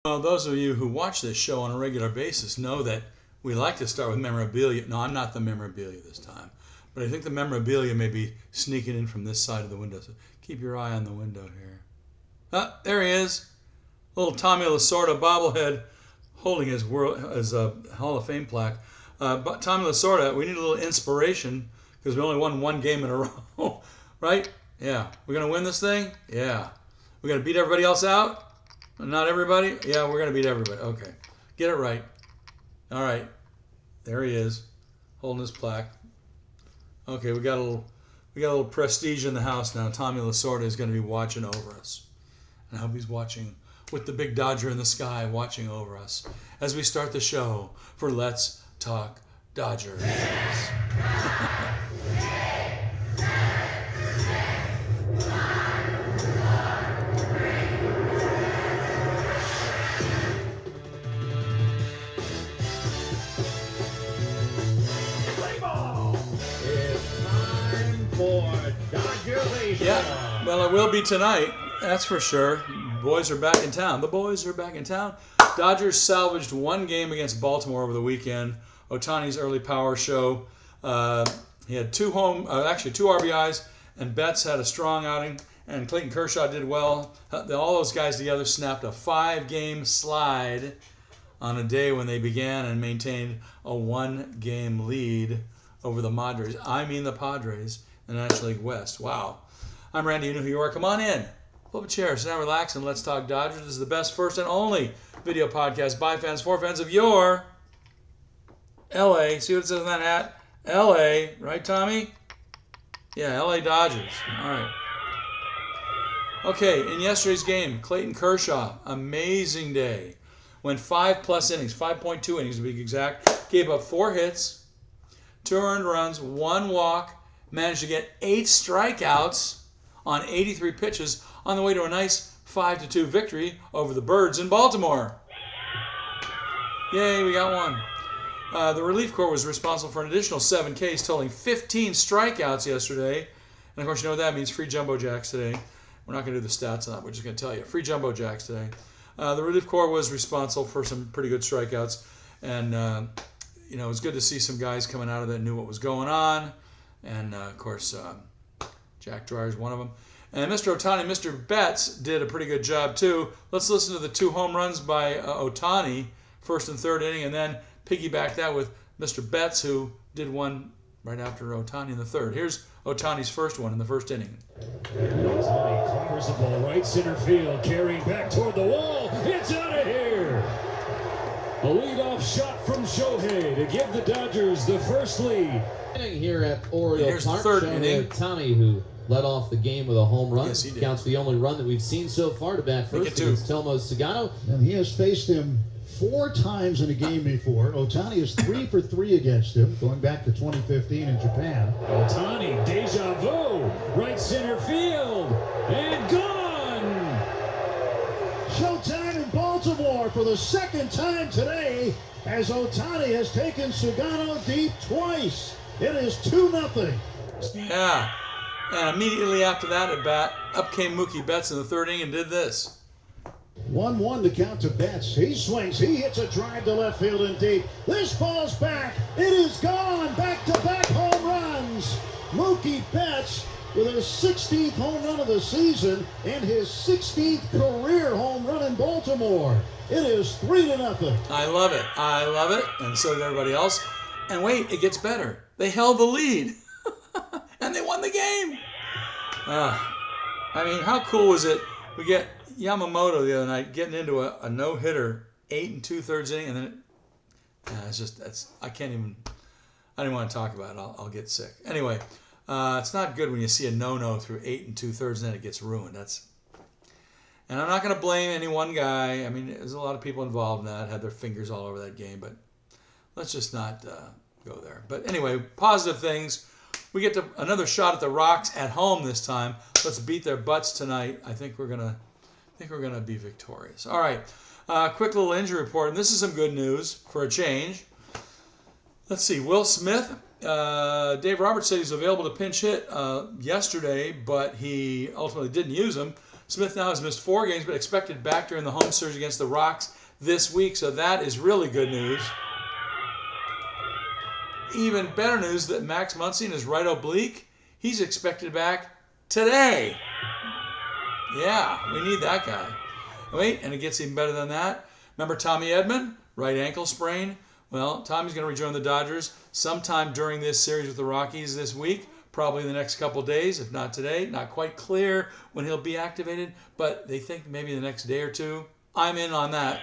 Well, those of you who watch this show on a regular basis know that we like to start with memorabilia. No, I'm not the memorabilia this time, but I think the memorabilia may be sneaking in from this side of the window. So keep your eye on the window here. Ah, there he is. Little Tommy Lasorda bobblehead holding his Hall of Fame plaque. But Tommy Lasorda, we need a little inspiration because we only won one game in a row, right? Yeah. We're going to win this thing? Yeah. We're going to beat everybody else out? Not everybody? Yeah, we're going to beat everybody. Okay. Get it right. All right. There he is, holding his plaque. Okay, we got a little prestige in the house now. Tommy Lasorda is going to be watching over us. And I hope he's watching with the big Dodger in the sky watching over us as we start the show for Let's Talk Dodgers. Yeah, well, it will be tonight, that's for sure. Boys are back in town. The boys are back in town. Dodgers salvaged one game against Baltimore over the weekend. Ohtani's early power show. He had two RBIs, and Betts had a strong outing, and Clayton Kershaw did well. All those guys together snapped a 5-game slide on a day when they began and maintained a 1-game lead over the the Padres, in the National League West. Wow. I'm Randy in New York. Come on in. Pull up a chair, sit down, relax, and let's talk Dodgers. This is the best, first, and only video podcast by fans, for fans of your LA. See what it says on that hat? LA. Right, Tommy? Yeah, LA Dodgers. All right. Okay, in yesterday's game, Clayton Kershaw, amazing day. Went 5+ innings, 5.2 innings to be exact. Gave up 4 hits, 2 earned runs, 1 walk. Managed to get 8 strikeouts on 83 pitches on the way to a nice 5-2 victory over the Birds in Baltimore. Yay, we got one. The relief corps was responsible for an additional 7 Ks, totaling 15 strikeouts yesterday. And of course, you know what that means, free jumbo jacks today. We're not going to do the stats on that, we're just going to tell you. Free jumbo jacks today. The relief corps was responsible for some pretty good strikeouts. And, it was good to see some guys coming out of that knew what was going on. And, of course, Jack Dreyer is one of them. And Mr. Ohtani, Mr. Betts did a pretty good job, too. Let's listen to the 2 home runs by Ohtani, first and third inning, and then piggyback that with Mr. Betts, who did one right after Ohtani in the third. Here's Ohtani's first one in the first inning. Ohtani covers the ball right center field, carrying back toward the wall. It's out of here. A leadoff shot from Shohei to give the Dodgers the first lead. Here at Oriole Here's Park, the third inning. Ohtani, who led off the game with a home run. Yes, he did. Counts the only run that we've seen so far to bat first against Telmo Sagano. And he has faced him 4 times in a game before. Ohtani is 3 for 3 against him, going back to 2015 in Japan. Ohtani, deja vu, right center field, and gone! Showtime in Baltimore for the 2nd time today, as Ohtani has taken Sugano deep twice. It is 2-0. Yeah. And immediately after that at bat, up came Mookie Betts in the third inning and did this. 1-1 to count to Betts. He swings. He hits a drive to left field and deep. This ball's back. It is gone. Back-to-back home runs. Mookie Betts with his 16th home run of the season and his 16th career home run in Baltimore. It is 3-0. I love it. I love it. And so did everybody else. And wait, it gets better. They held the lead. And they won the game. How cool was it? We get Yamamoto the other night getting into a no-hitter, 8 2/3 inning, and then I didn't want to talk about it. I'll get sick. Anyway, it's not good when you see a no-no through 8 2/3 and then it gets ruined. And I'm not going to blame any one guy. I mean, there's a lot of people involved in that, had their fingers all over that game, but let's just not go there. But anyway, positive things. We get another shot at the Rocks at home this time. Let's beat their butts tonight. I think we're gonna be victorious. All right, quick little injury report, and this is some good news for a change. Let's see, Will Smith. Dave Roberts said he's available to pinch hit yesterday, but he ultimately didn't use him. Smith now has missed 4 games, but expected back during the home series against the Rocks this week, so that is really good news. Even better news that Max Muncy in his right oblique, he's expected back today. Yeah, we need that guy. Wait, and it gets even better than that. Remember Tommy Edman, right ankle sprain? Well, Tommy's going to rejoin the Dodgers sometime during this series with the Rockies this week, probably in the next couple days, if not today. Not quite clear when he'll be activated, but they think maybe the next day or two. I'm in on that.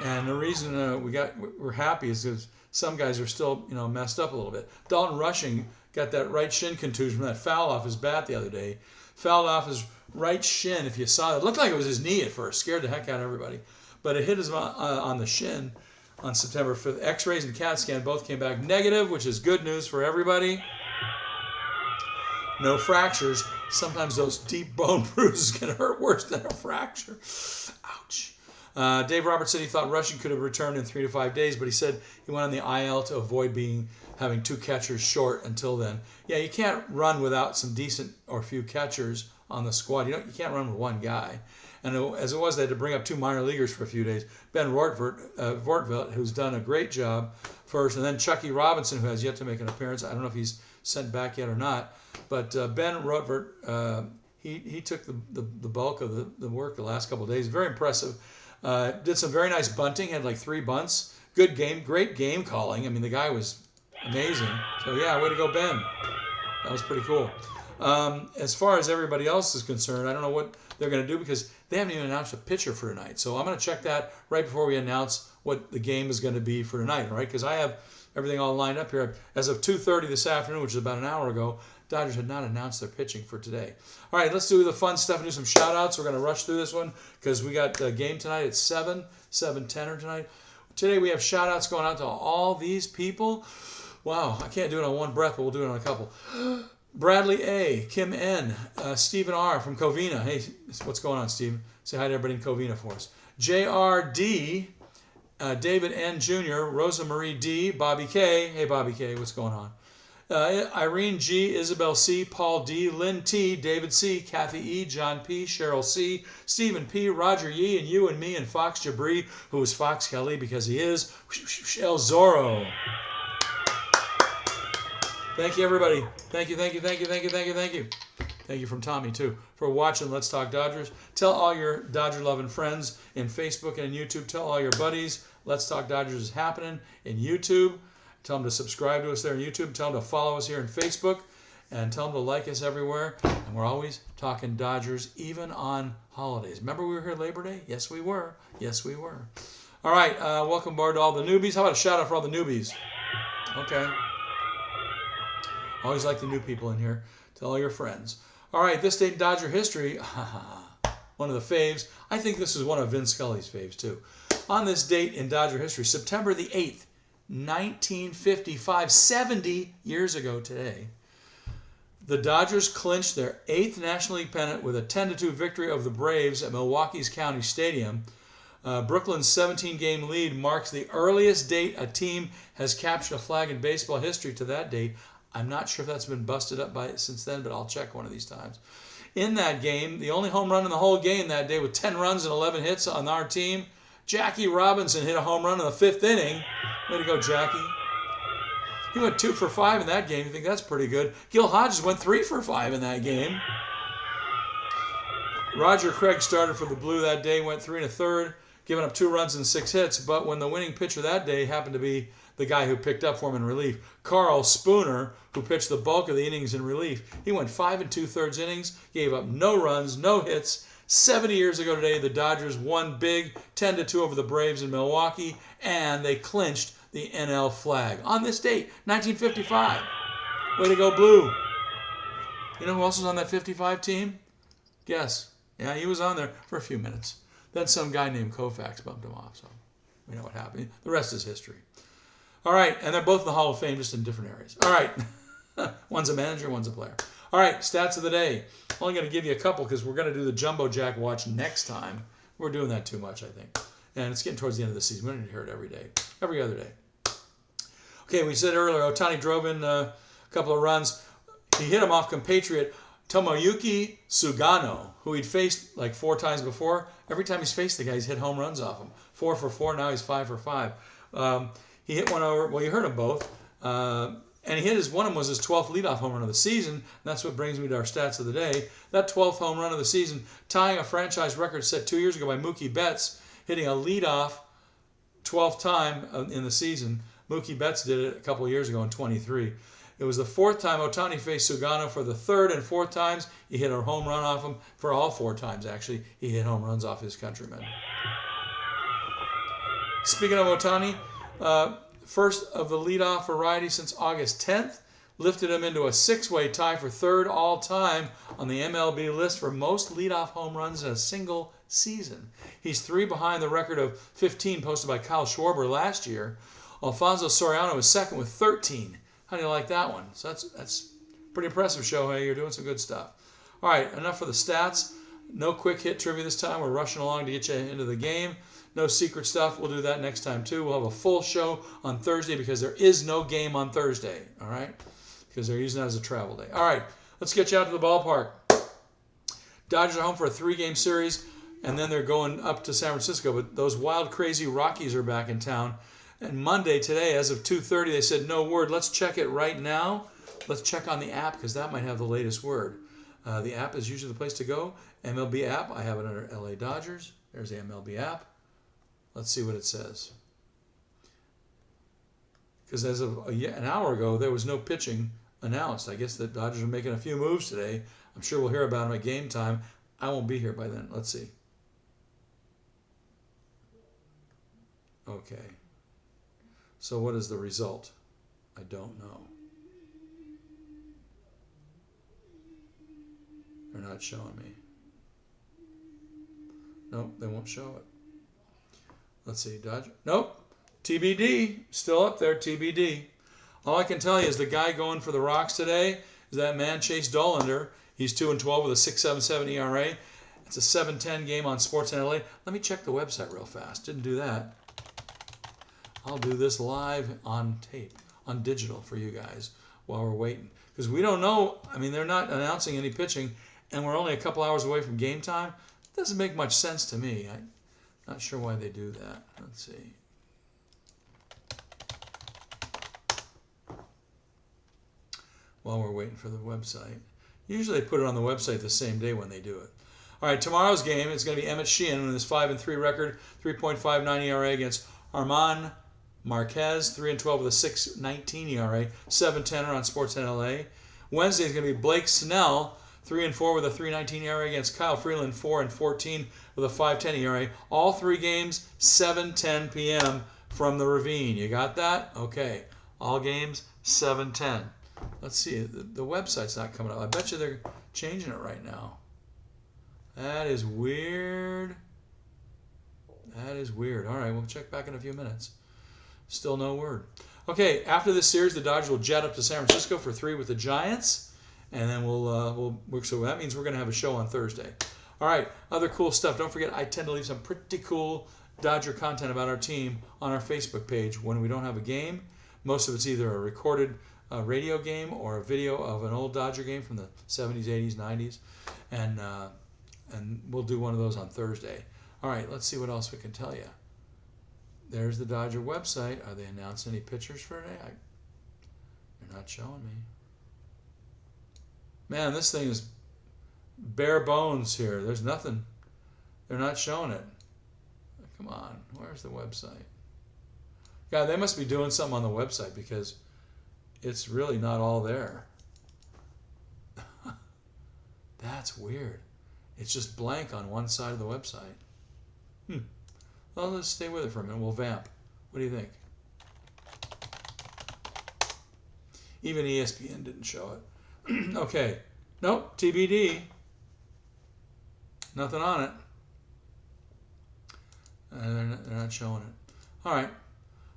And the reason we're happy is because some guys are still messed up a little bit. Dalton Rushing got that right shin contusion from that foul off his bat the other day. Fouled off his right shin. If you saw it looked like it was his knee at first. Scared the heck out of everybody. But it hit him on the shin on September 5th. X-rays and CAT scan both came back negative, which is good news for everybody. No fractures. Sometimes those deep bone bruises can hurt worse than a fracture. Ouch. Dave Roberts said he thought Rushing could have returned in 3 to 5 days, but he said he went on the IL to avoid having 2 catchers short until then. Yeah, you can't run without some decent or few catchers on the squad. You can't run with one guy. And as it was, they had to bring up 2 minor leaguers for a few days. Ben Vortveld, who's done a great job first, and then Chucky Robinson, who has yet to make an appearance. I don't know if he's sent back yet or not. But Ben Rotvert, he took the bulk of the work the last couple of days. Very impressive. Did some very nice bunting, had like 3 bunts. Good game, great game calling. I mean, the guy was amazing. So, yeah, way to go, Ben. That was pretty cool. As far as everybody else is concerned, I don't know what they're going to do because they haven't even announced a pitcher for tonight. So I'm going to check that right before we announce what the game is going to be for tonight, all right? Because I have everything all lined up here. As of 2:30 this afternoon, which is about an hour ago, Dodgers had not announced their pitching for today. All right, let's do the fun stuff and do some shout-outs. We're going to rush through this one because we got a game tonight at 7:10 tonight. Today we have shout-outs going out to all these people. Wow, I can't do it on one breath, but we'll do it on a couple. Bradley A., Kim N., Stephen R. from Covina. Hey, what's going on, Stephen? Say hi to everybody in Covina for us. J.R.D., David N. Jr., Rosa Marie D., Bobby K. Hey, Bobby K., what's going on? Irene G., Isabel C., Paul D., Lynn T., David C., Kathy E., John P., Cheryl C., Stephen P., Roger Yee, and you and me, and Fox Jabri, who is Fox Kelly because he is El Zorro. Thank you, everybody. Thank you. Thank you from Tommy, too, for watching Let's Talk Dodgers. Tell all your Dodger-loving friends in Facebook and in YouTube. Tell all your buddies Let's Talk Dodgers is happening in YouTube. Tell them to subscribe to us there on YouTube. Tell them to follow us here on Facebook. And tell them to like us everywhere. And we're always talking Dodgers, even on holidays. Remember we were here Labor Day? Yes, we were. All right, welcome aboard to all the newbies. How about a shout-out for all the newbies? Okay. Always like the new people in here. Tell all your friends. All right, this date in Dodger history, one of the faves. I think this is one of Vin Scully's faves, too. On this date in Dodger history, September the 8th, 1955, 70 years ago today, the Dodgers clinched their 8th National League pennant with a 10-2 victory over the Braves at Milwaukee's County Stadium. Brooklyn's 17-game lead marks the earliest date a team has captured a flag in baseball history to that date. I'm not sure if that's been busted up since then, but I'll check one of these times. In that game, the only home run in the whole game that day with 10 runs and 11 hits on our team, Jackie Robinson hit a home run in the 5th inning. Way to go, Jackie. He went 2 for 5 in that game. You think that's pretty good. Gil Hodges went 3 for 5 in that game. Roger Craig started for the Blue that day, went 3 1/3, giving up 2 runs and 6 hits. But when the winning pitcher that day happened to be the guy who picked up for him in relief, Carl Spooner, who pitched the bulk of the innings in relief, he went 5 2/3 innings, gave up no runs, no hits. 70 years ago today, the Dodgers won big, 10-2 over the Braves in Milwaukee, and they clinched the NL flag. On this date, 1955. Way to go, Blue. You know who else was on that 55 team? Guess. Yeah, he was on there for a few minutes. Then some guy named Koufax bumped him off, so we know what happened. The rest is history. All right, and they're both in the Hall of Fame, just in different areas. All right. One's a manager, one's a player. All right, stats of the day. I'm only going to give you a couple because we're going to do the Jumbo Jack watch next time. We're doing that too much, I think. And it's getting towards the end of the season. We don't need to hear it every day, every other day. Okay, we said earlier, Ohtani drove in a couple of runs. He hit him off compatriot Tomoyuki Sugano, who he'd faced like 4 times before. Every time he's faced the guy, he's hit home runs off him. 4 for 4, now he's 5 for 5. He hit one over, well, you heard them both. And he hit one of them was his 12th leadoff home run of the season. And that's what brings me to our stats of the day. That 12th home run of the season, tying a franchise record set 2 years ago by Mookie Betts, hitting a leadoff 12th time in the season. Mookie Betts did it a couple of years ago in 23. It was the 4th time Ohtani faced Sugano. For the 3rd and 4th times, he hit a home run off him. For all 4 times, actually, he hit home runs off his countrymen. Speaking of Ohtani, first of the leadoff variety since August 10th, lifted him into a 6-way tie for 3rd all-time on the MLB list for most leadoff home runs in a single season. He's 3 behind the record of 15 posted by Kyle Schwarber last year. Alfonso Soriano is second with 13. How do you like that one? So that's pretty impressive, Shohei. You're doing some good stuff. All right, enough for the stats. No quick hit trivia this time. We're rushing along to get you into the game. No secret stuff. We'll do that next time, too. We'll have a full show on Thursday because there is no game on Thursday, all right? Because they're using that as a travel day. All right, let's get you out to the ballpark. Dodgers are home for a 3-game series, and then they're going up to San Francisco. But those wild, crazy Rockies are back in town. And Monday, today, as of 2:30, they said no word. Let's check it right now. Let's check on the app because that might have the latest word. The app is usually the place to go. MLB app. I have it under LA Dodgers. There's the MLB app. Let's see what it says. Because as of an hour ago, there was no pitching announced. I guess the Dodgers are making a few moves today. I'm sure we'll hear about them at game time. I won't be here by then. Let's see. Okay. So what is the result? I don't know. They're not showing me. Nope, they won't show it. Let's see, Dodger. Nope, TBD. Still up there, TBD. All I can tell you is the guy going for the Rocks today is that man Chase Dollander. He's 2-12 with a 6.77 ERA. It's a 7-10 game on Sportsnet LA. Let me check the website real fast. Didn't do that. I'll do this live on tape, on digital for you guys while we're waiting. Because we don't know. I mean, they're not announcing any pitching, and we're only a couple hours away from game time. It doesn't make much sense to me. I'm not sure why they do that. Let's see. While we're waiting for the website. Usually they put it on the website the same day when they do it. All right, tomorrow's game is going to be Emmett Sheehan with his 5-3 record, 3.59 ERA against Arman Marquez, 3-12 with a 6.19 ERA, 7-10 on Sportsnet LA. Wednesday is going to be Blake Snell, 3-4 with a 3.19 ERA against Kyle Freeland, 4-14 with a 5.10 ERA. All 3 games, 7:10 p.m. from the Ravine. You got that? Okay. All games, 7:10. Let's see. The website's not coming up. I bet you they're changing it right now. That is weird. That is weird. All right, we'll check back in a few minutes. Still no word. Okay, after this series, the Dodgers will jet up to San Francisco for 3 with the Giants, and then we'll work. So that means we're going to have a show on Thursday. All right, other cool stuff. Don't forget, I tend to leave some pretty cool Dodger content about our team on our Facebook page when we don't have a game. Most of it's either a recorded radio game or a video of an old Dodger game from the 70s, 80s, 90s, and we'll do one of those on Thursday. All right, let's see what else we can tell you. There's the Dodger website. Are they announcing any pictures for today? They're not showing me. Man, this thing is bare bones here. There's nothing. They're not showing it. Come on, where's the website? God, they must be doing something on the website because it's really not all there. That's weird. It's just blank on one side of the website. Well, let's stay with it for a minute. We'll vamp. What do you think? Even ESPN didn't show it. Okay. Nope. TBD. Nothing on it. They're not showing it. All right.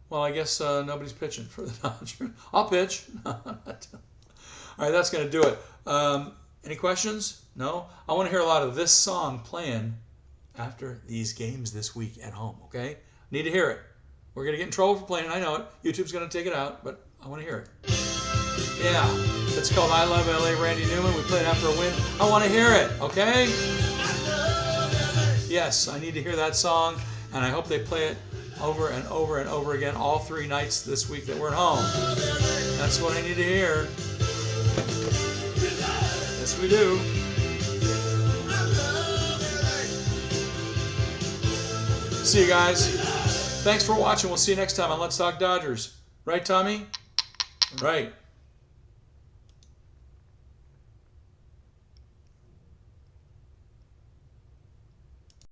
Well, I guess nobody's pitching for the Dodgers. I'll pitch. All right, that's going to do it. Any questions? No? I want to hear a lot of this song playing after these games this week at home, okay? Need to hear it. We're going to get in trouble for playing it. I know it. YouTube's going to take it out, but I want to hear it. Yeah, it's called I Love LA, Randy Newman. We played after a win. I want to hear it, okay? Yes, I need to hear that song, and I hope they play it over and over and over again all 3 nights this week that we're at home. That's what I need to hear. Yes, we do. See you guys. Thanks for watching. We'll see you next time on Let's Talk Dodgers. Right, Tommy? Right.